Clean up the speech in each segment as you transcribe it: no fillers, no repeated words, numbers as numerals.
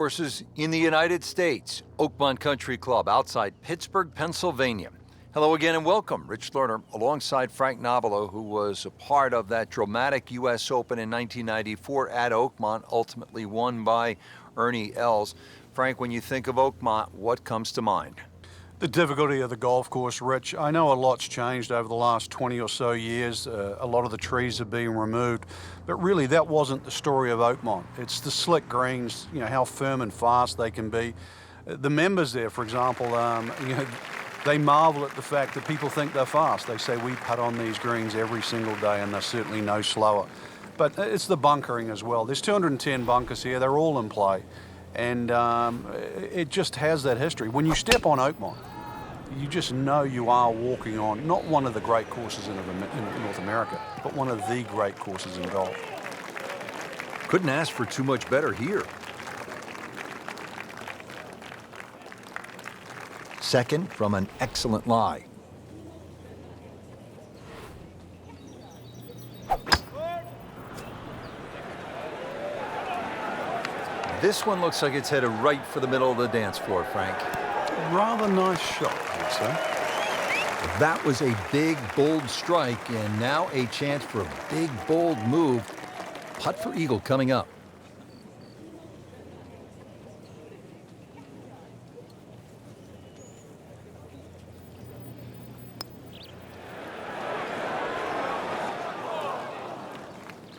Courses in the United States, Oakmont Country Club outside Pittsburgh, Pennsylvania. Hello again and welcome. Rich Lerner alongside Frank Nobilo, who was a part of that dramatic U.S. Open in 1994 at Oakmont, ultimately won by Ernie Els. Frank, when you think of Oakmont, what comes to mind? The difficulty of the golf course, Rich. I know a lot's changed over the last 20 or so years. A lot of the trees are being removed, but really that wasn't the story of Oakmont. It's the slick greens, how firm and fast they can be. The members there, for example, they marvel at the fact that people think they're fast. They say we putt on these greens every single day and they're certainly no slower. But it's the bunkering as well. There's 210 bunkers here. They're all in play. And it just has that history. When you step on Oakmont, you just know you are walking on not one of the great courses in North America, but one of the great courses in golf. Couldn't ask for too much better here. Second from an excellent lie. This one looks like it's headed right for the middle of the dance floor, Frank. Rather nice shot, I'd say. That was a big, bold strike, and now a chance for a big, bold move. Putt for eagle coming up.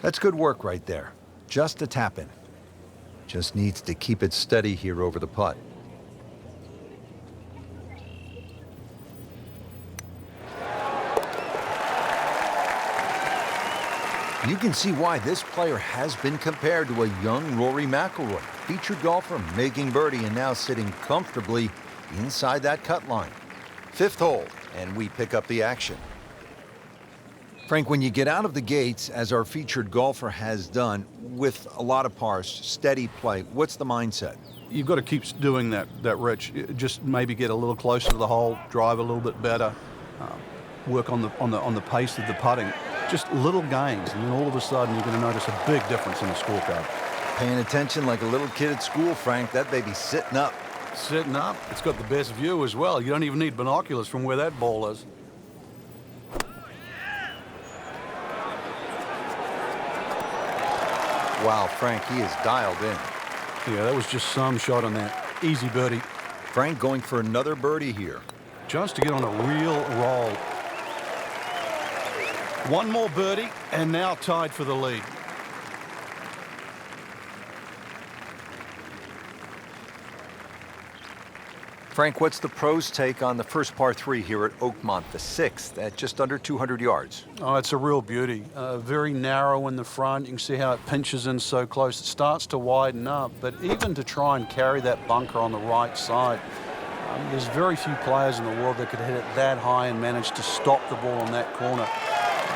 That's good work right there. Just a tap-in. Just needs to keep it steady here over the putt. You can see why this player has been compared to a young Rory McIlroy, featured golfer making birdie and now sitting comfortably inside that cut line. Fifth hole, and we pick up the action. Frank, when you get out of the gates, as our featured golfer has done, with a lot of pars, steady play, what's the mindset? You've got to keep doing that, Rich. Just maybe get a little closer to the hole, drive a little bit better, work on the pace of the putting. Just little gains, and then all of a sudden you're going to notice a big difference in the scorecard. Paying attention like a little kid at school, Frank. That baby's sitting up. Sitting up. It's got the best view as well. You don't even need binoculars from where that ball is. Wow, Frank, he is dialed in. Yeah, that was just some shot on that. Easy birdie. Frank going for another birdie here. Just to get on a real roll. One more birdie, and now tied for the lead. Frank, what's the pros' take on the first par 3 here at Oakmont, the 6th, at just under 200 yards? Oh, it's a real beauty. Very narrow in the front. You can see how it pinches in so close. It starts to widen up, but even to try and carry that bunker on the right side, there's very few players in the world that could hit it that high and manage to stop the ball in that corner.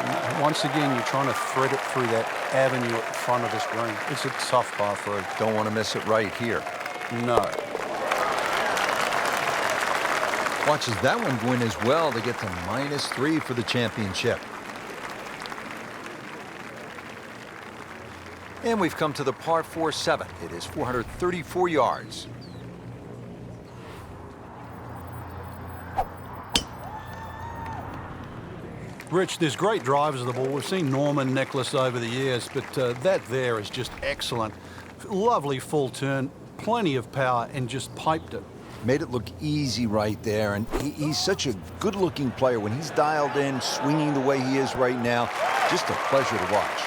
And once again, you're trying to thread it through that avenue at the front of this green. It's a tough par 3. Don't want to miss it right here. No. Watches that one go in as well to get to -3 for the championship. And we've come to the par 4 7. It is 434 yards. Rich, there's great drivers of the ball. We've seen Norman, Nicholas over the years, but that there is just excellent. Lovely full turn, plenty of power, and just piped it. Made it look easy right there, and he's such a good-looking player. When he's dialed in, swinging the way he is right now, just a pleasure to watch.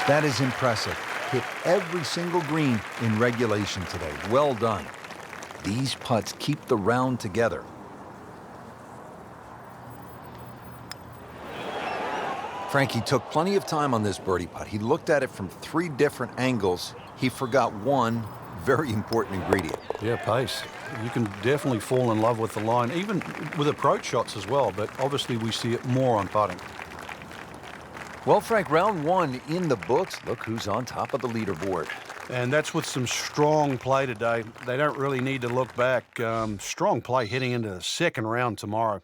That is impressive. Hit every single green in regulation today. Well done. These putts keep the round together. Frankie took plenty of time on this birdie putt. He looked at it from 3 different angles. He forgot one very important ingredient. Yeah, pace. You can definitely fall in love with the line, even with approach shots as well, but obviously we see it more on putting. Well, Frank, round 1 in the books. Look who's on top of the leaderboard. And that's with some strong play today. They don't really need to look back. Strong play heading into the second round tomorrow.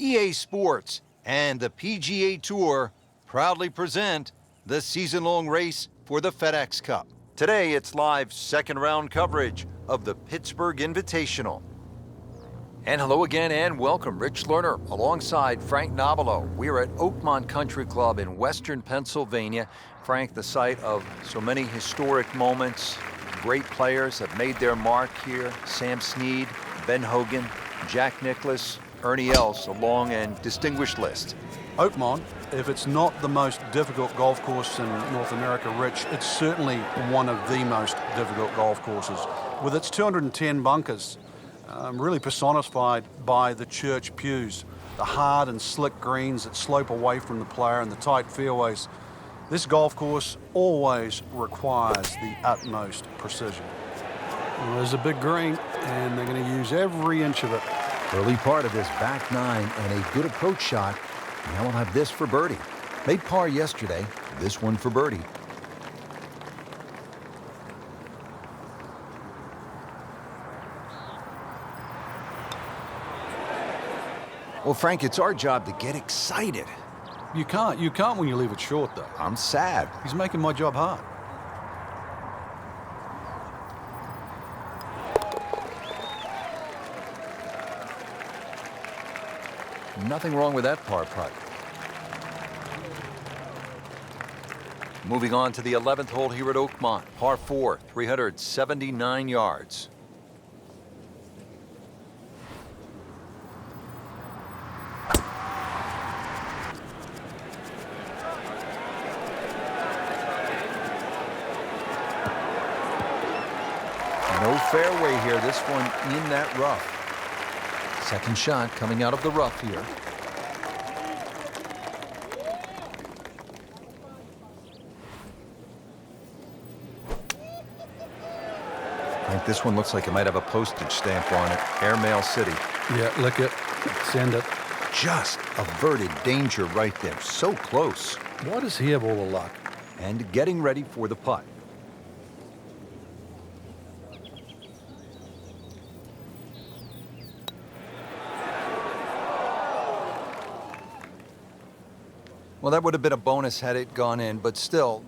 EA Sports and the PGA Tour proudly present the season-long race for the FedEx Cup. Today, it's live second-round coverage of the Pittsburgh Invitational. And hello again and welcome. Rich Lerner alongside Frank Nobilo. We're at Oakmont Country Club in western Pennsylvania. Frank, the site of so many historic moments. Great players have made their mark here. Sam Snead, Ben Hogan, Jack Nicklaus, Ernie Els, a long and distinguished list. Oakmont, if it's not the most difficult golf course in North America, Rich, it's certainly one of the most difficult golf courses. With its 210 bunkers, really personified by the church pews, the hard and slick greens that slope away from the player and the tight fairways. This golf course always requires the utmost precision. Well, there's a big green, and they're going to use every inch of it. Early part of this back nine and a good approach shot. Now we'll have this for birdie. Made par yesterday, this one for birdie. Well, Frank, it's our job to get excited. You can't when you leave it short, though. I'm sad. He's making my job hard. Nothing wrong with that par putt. Moving on to the 11th hole here at Oakmont. Par 4, 379 yards. No fairway here, this one in that rough. Second shot coming out of the rough here. I think this one looks like it might have a postage stamp on it. Airmail City. Yeah, lick it, send it. Just averted danger right there. So close. Why does he have all the luck? And getting ready for the putt. Well, that would have been a bonus had it gone in, but still,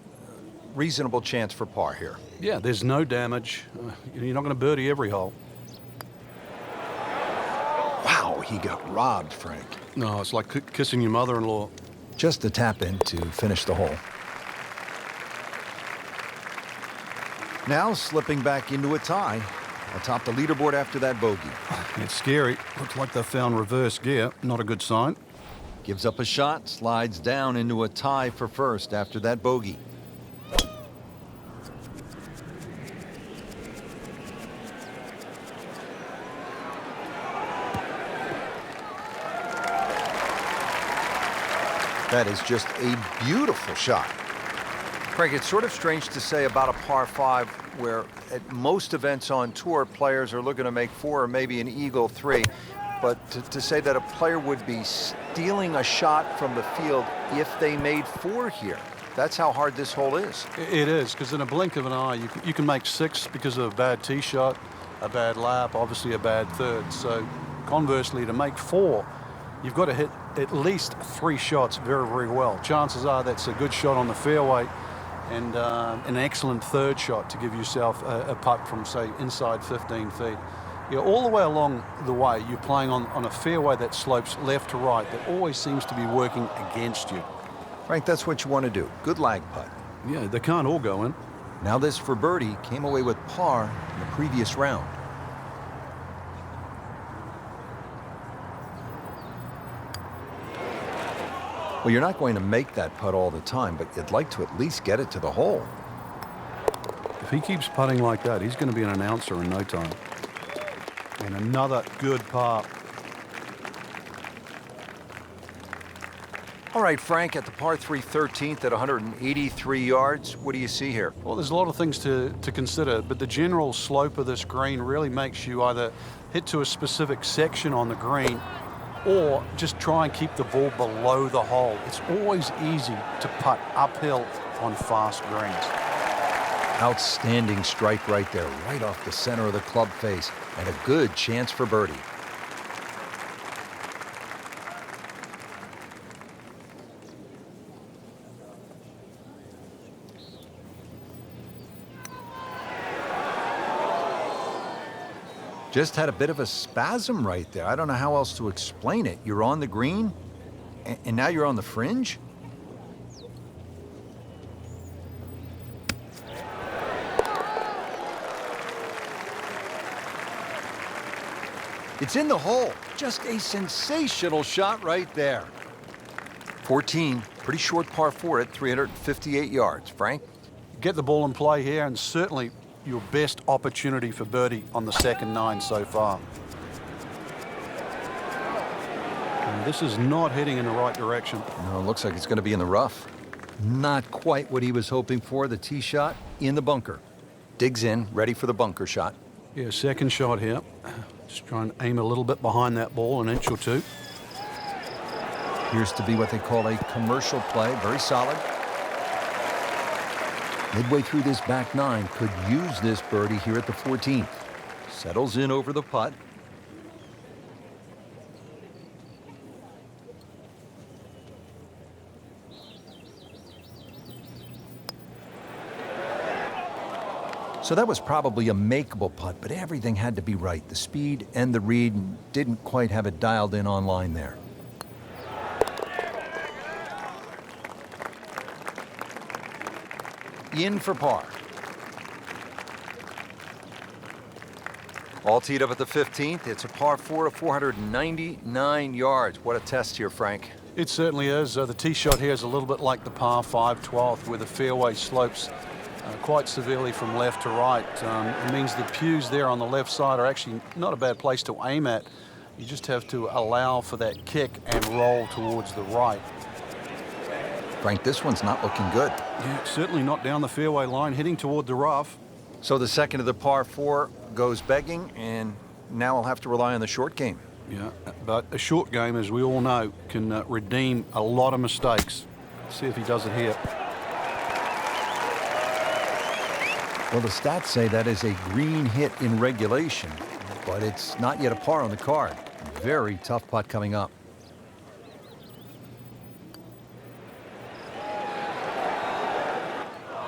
reasonable chance for par here. Yeah, there's no damage. You're not going to birdie every hole. Wow, he got robbed, Frank. No, it's like kissing your mother-in-law. Just a tap in to finish the hole. Now slipping back into a tie atop the leaderboard after that bogey. It's scary. Looks like they found reverse gear. Not a good sign. Gives up a shot, slides down into a tie for first after that bogey. That is just a beautiful shot. Frank, it's sort of strange to say about a par 5 where at most events on tour, players are looking to make 4 or maybe an eagle 3. But to say that a player would be stealing a shot from the field if they made 4 here, that's how hard this hole is. It is, because in a blink of an eye, you can make 6 because of a bad tee shot, a bad lap, obviously a bad third. So conversely, to make 4, you've got to hit at least 3 shots very, very well. Chances are that's a good shot on the fairway and an excellent third shot to give yourself a putt from, say, inside 15 feet. All the way along the way, you're playing on a fairway that slopes left to right that always seems to be working against you. Frank, that's what you want to do. Good lag putt. Yeah, they can't all go in. Now this for birdie came away with par in the previous round. Well, you're not going to make that putt all the time, but you'd like to at least get it to the hole. If he keeps putting like that, he's going to be an announcer in no time. And another good par. All right, Frank, at the par 3 13th at 183 yards, what do you see here? Well, there's a lot of things to consider, but the general slope of this green really makes you either hit to a specific section on the green or just try and keep the ball below the hole. It's always easy to putt uphill on fast greens. Outstanding strike right there, right off the center of the club face, and a good chance for birdie. Just had a bit of a spasm right there. I don't know how else to explain it. You're on the green, and now you're on the fringe? It's in the hole. Just a sensational shot right there. 14, pretty short par 4 at 358 yards. Frank? Get the ball in play here, and certainly your best opportunity for birdie on the second 9 so far. And this is not heading in the right direction. No, it looks like it's going to be in the rough. Not quite what he was hoping for. The tee shot in the bunker. Digs in, ready for the bunker shot. Yeah, second shot here. Just try and aim a little bit behind that ball, an inch or two. Appears to be what they call a commercial play. Very solid. Midway through this back 9, could use this birdie here at the 14th. Settles in over the putt. So that was probably a makeable putt, but everything had to be right. The speed and the read didn't quite have it dialed in on line there. In for par. All teed up at the 15th. It's a par 4 of 499 yards. What a test here, Frank. It certainly is. The tee shot here is a little bit like the par 5 12th, where the fairway slopes quite severely from left to right. It means the pews there on the left side are actually not a bad place to aim at. You just have to allow for that kick and roll towards the right. Frank, this one's not looking good. Yeah, certainly not down the fairway line, heading toward the rough. So the second of the par 4 goes begging, and now I'll have to rely on the short game. Yeah, but a short game, as we all know, can redeem a lot of mistakes. Let's see if he does it here. Well, the stats say that is a green hit in regulation, but it's not yet a par on the card. Very tough putt coming up.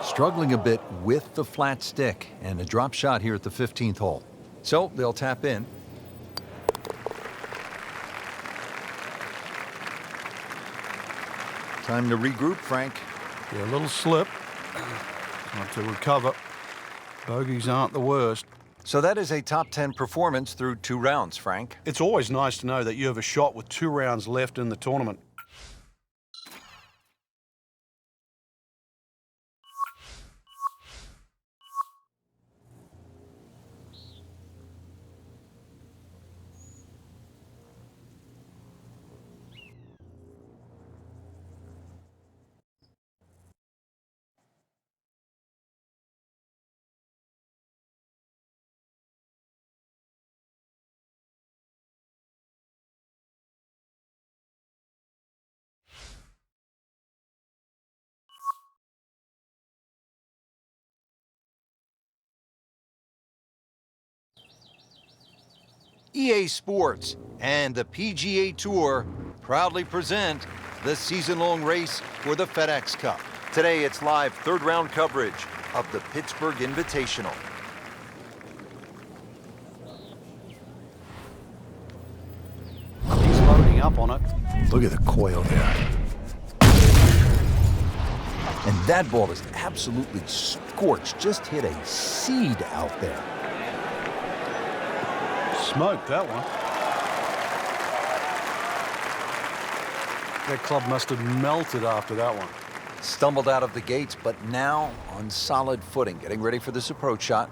Struggling a bit with the flat stick, and a drop shot here at the 15th hole. So they'll tap in. Time to regroup, Frank. Yeah, a little slip. Not to recover. Bogeys aren't the worst. So that is a top 10 performance through 2 rounds, Frank. It's always nice to know that you have a shot with 2 rounds left in the tournament. EA Sports and the PGA Tour proudly present the season-long race for the FedEx Cup. Today, it's live third-round coverage of the Pittsburgh Invitational. He's loading up on it. Look at the coil there. And that ball is absolutely scorched. Just hit a seed out there. Smoked that one. That club must have melted after that one. Stumbled out of the gates, but now on solid footing. Getting ready for this approach shot.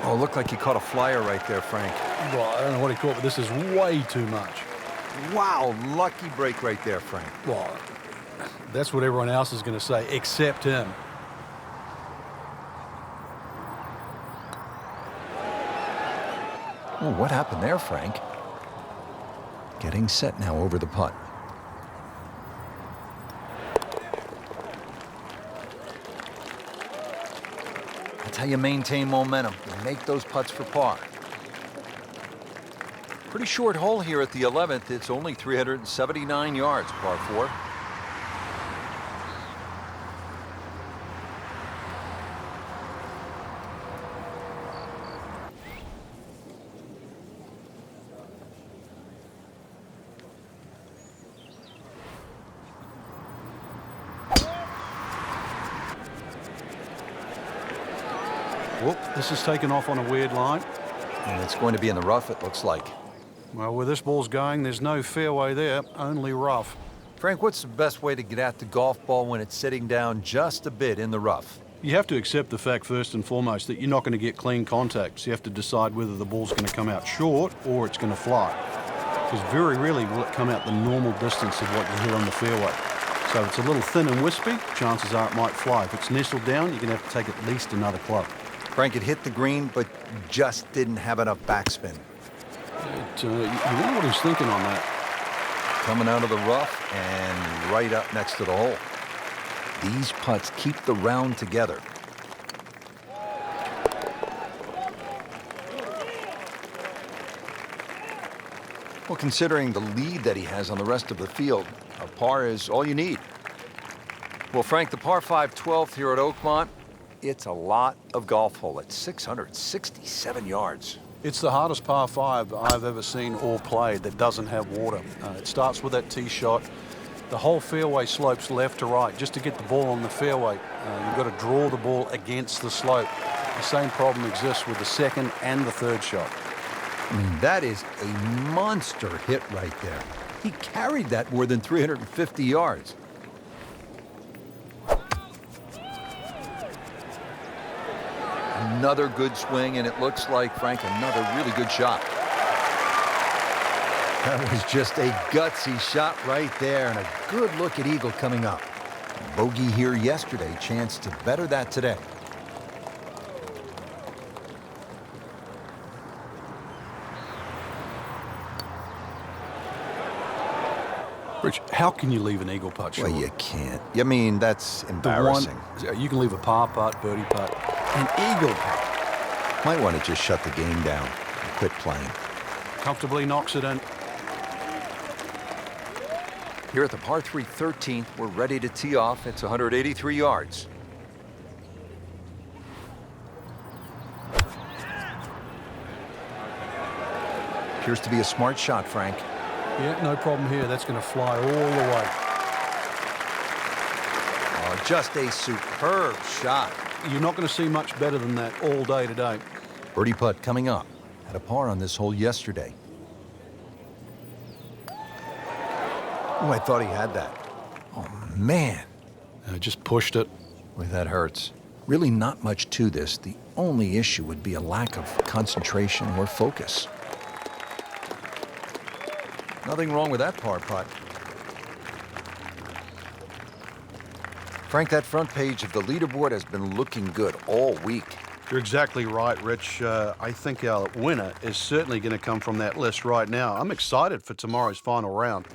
Oh, looked like he caught a flyer right there, Frank. Well, I don't know what he caught, but this is way too much. Wow, lucky break right there, Frank. Well, that's what everyone else is going to say, except him. Oh, what happened there, Frank? Getting set now over the putt. That's how you maintain momentum. You make those putts for par. Pretty short hole here at the 11th. It's only 379 yards, par 4. Whoop, this is taken off on a weird line. And it's going to be in the rough, it looks like. Well, where this ball's going, there's no fairway there, only rough. Frank, what's the best way to get at the golf ball when it's sitting down just a bit in the rough? You have to accept the fact, first and foremost, that you're not going to get clean contact. So you have to decide whether the ball's going to come out short or it's going to fly. Because very rarely will it come out the normal distance of what you hear on the fairway. So if it's a little thin and wispy, chances are it might fly. If it's nestled down, you're going to have to take at least another club. Frank, it hit the green, but just didn't have enough backspin. You wonder what he's thinking on that. Coming out of the rough and right up next to the hole. These putts keep the round together. Well, considering the lead that he has on the rest of the field, a par is all you need. Well, Frank, the par 5 12th here at Oakmont, it's a lot of golf hole at 667 yards. It's the hardest par 5 I've ever seen or played that doesn't have water. It starts with that tee shot. The whole fairway slopes left to right. Just to get the ball on the fairway, you've got to draw the ball against the slope. The same problem exists with the second and the third shot. I mean, that is a monster hit right there. He carried that more than 350 yards. Another good swing, and it looks like, Frank, another really good shot. That was just a gutsy shot right there, and a good look at eagle coming up. Bogey here yesterday, chance to better that today. Rich, how can you leave an eagle putt short? Well, you can't. I mean, that's embarrassing. You can leave a par putt, birdie putt, an eagle putt. Might want to just shut the game down and quit playing. Comfortably knocks it in. Here at the par 3 13th, we're ready to tee off. It's 183 yards. Appears to be a smart shot, Frank. Yeah, no problem here. That's going to fly all the way. Oh, just a superb shot. You're not going to see much better than that all day today. Birdie putt coming up. Had a par on this hole yesterday. Oh, I thought he had that. Oh, man. Just pushed it. Boy, that hurts. Really not much to this. The only issue would be a lack of concentration or focus. Nothing wrong with that par putt. Frank, that front page of the leaderboard has been looking good all week. You're exactly right, Rich. I think our winner is certainly going to come from that list right now. I'm excited for tomorrow's final round.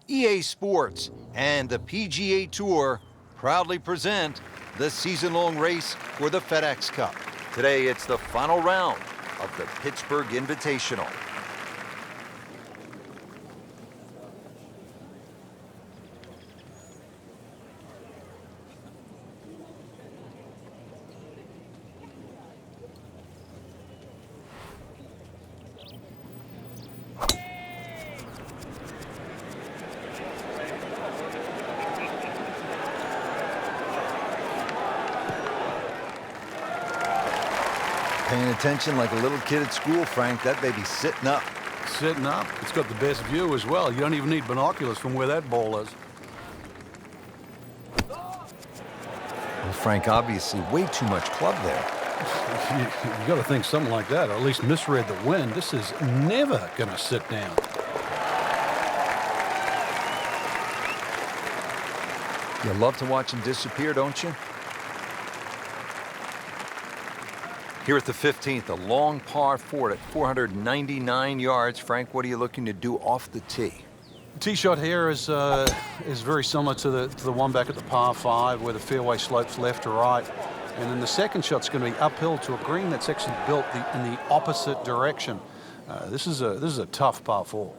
EA Sports and the PGA Tour proudly present the season-long race for the FedEx Cup. Today, it's the final round of the Pittsburgh Invitational. Paying attention like a little kid at school, Frank. That baby's sitting up. Sitting up. It's got the best view as well. You don't even need binoculars from where that ball is. Well, Frank, obviously way too much club there. You got to think something like that, or at least misread the wind. This is never going to sit down. You love to watch him disappear, don't you? Here at the 15th, a long par 4 at 499 yards. Frank, what are you looking to do off the tee? Tee shot here is very similar to the one back at the par 5, where the fairway slopes left to right, and then the second shot's going to be uphill to a green that's actually built in the opposite direction. This is a tough par 4.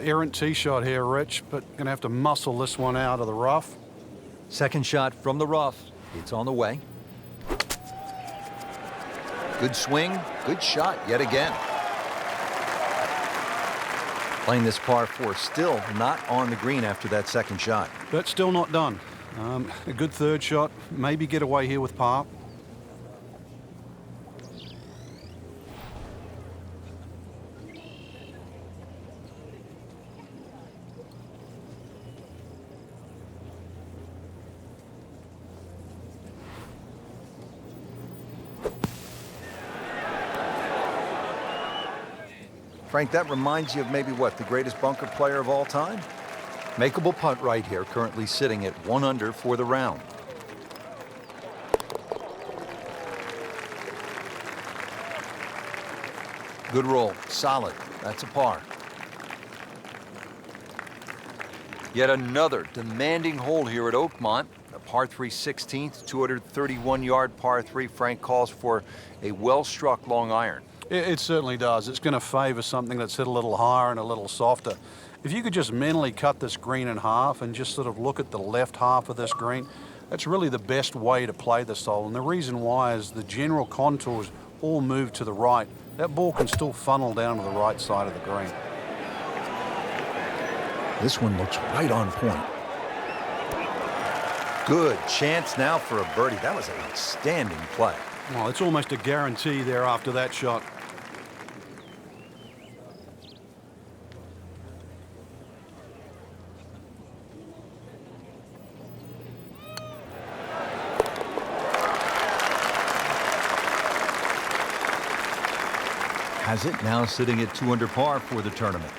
Errant tee shot here, Rich, but going to have to muscle this one out of the rough. Second shot from the rough. It's on the way. Good swing, good shot yet again. Playing this par 4, still not on the green after that second shot. But still not done. A good third shot, maybe get away here with par. Frank, that reminds you of maybe what, the greatest bunker player of all time? Makeable putt right here, currently sitting at 1 under for the round. Good roll, solid, that's a par. Yet another demanding hole here at Oakmont. A par 3 16th, 231-yard par 3. Frank calls for a well-struck long iron. It certainly does. It's going to favor something that's hit a little higher and a little softer. If you could just mentally cut this green in half and just sort of look at the left half of this green, that's really the best way to play this hole. And the reason why is the general contours all move to the right. That ball can still funnel down to the right side of the green. This one looks right on point. Good chance now for a birdie. That was an outstanding play. Well, it's almost a guarantee there after that shot. Has it, now sitting at 2 under par for the tournament.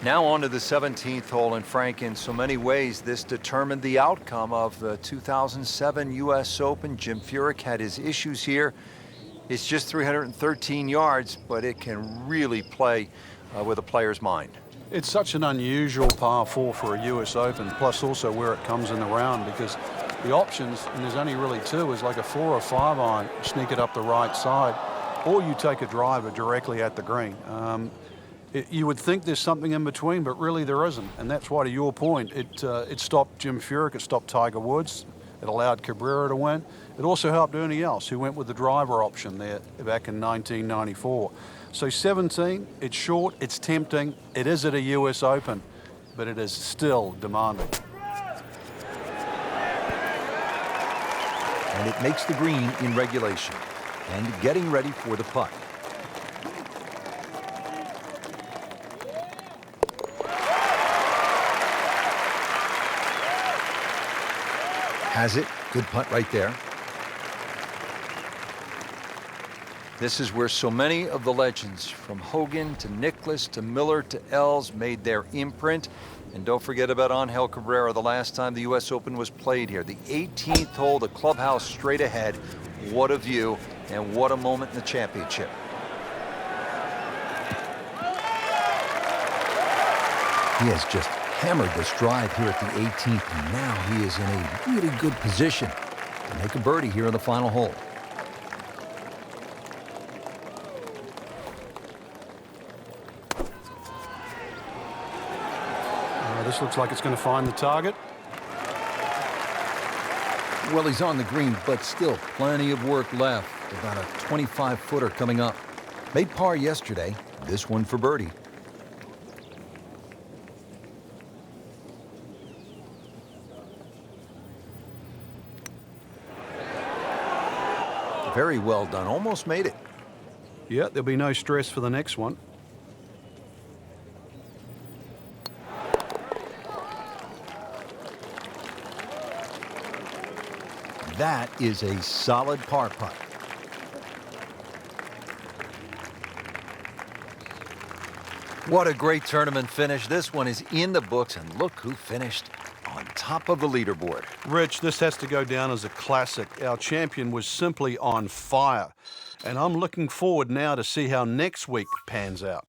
Now on to the 17th hole, and Frank, in so many ways, this determined the outcome of the 2007 U.S. Open. Jim Furyk had his issues here. It's just 313 yards, but it can really play with a player's mind. It's such an unusual par 4 for a U.S. Open, plus also where it comes in the round, because the options, and there's only really 2, is like a 4 or 5 iron, sneak it up the right side, or you take a driver directly at the green. You would think there's something in between, but really there isn't. And that's why, to your point, it stopped Jim Furyk, it stopped Tiger Woods, it allowed Cabrera to win. It also helped Ernie Els, who went with the driver option there back in 1994. So 17, it's short, it's tempting, it is at a US Open, but it is still demanding. And it makes the green in regulation. And getting ready for the putt. Has it. Good putt right there. This is where so many of the legends, from Hogan to Nicklaus to Miller to Els, made their imprint. And don't forget about Angel Cabrera, the last time the U.S. Open was played here. The 18th hole, the clubhouse straight ahead. What a view, and what a moment in the championship. He has just hammered this drive here at the 18th, and now he is in a really good position to make a birdie here in the final hole. This looks like it's going to find the target. Well, he's on the green, but still plenty of work left. About a 25-footer coming up. Made par yesterday. This one for birdie. Very well done. Almost made it. Yeah, there'll be no stress for the next one. That is a solid par putt. What a great tournament finish. This one is in the books, and look who finished on top of the leaderboard. Rich, this has to go down as a classic. Our champion was simply on fire. And I'm looking forward now to see how next week pans out.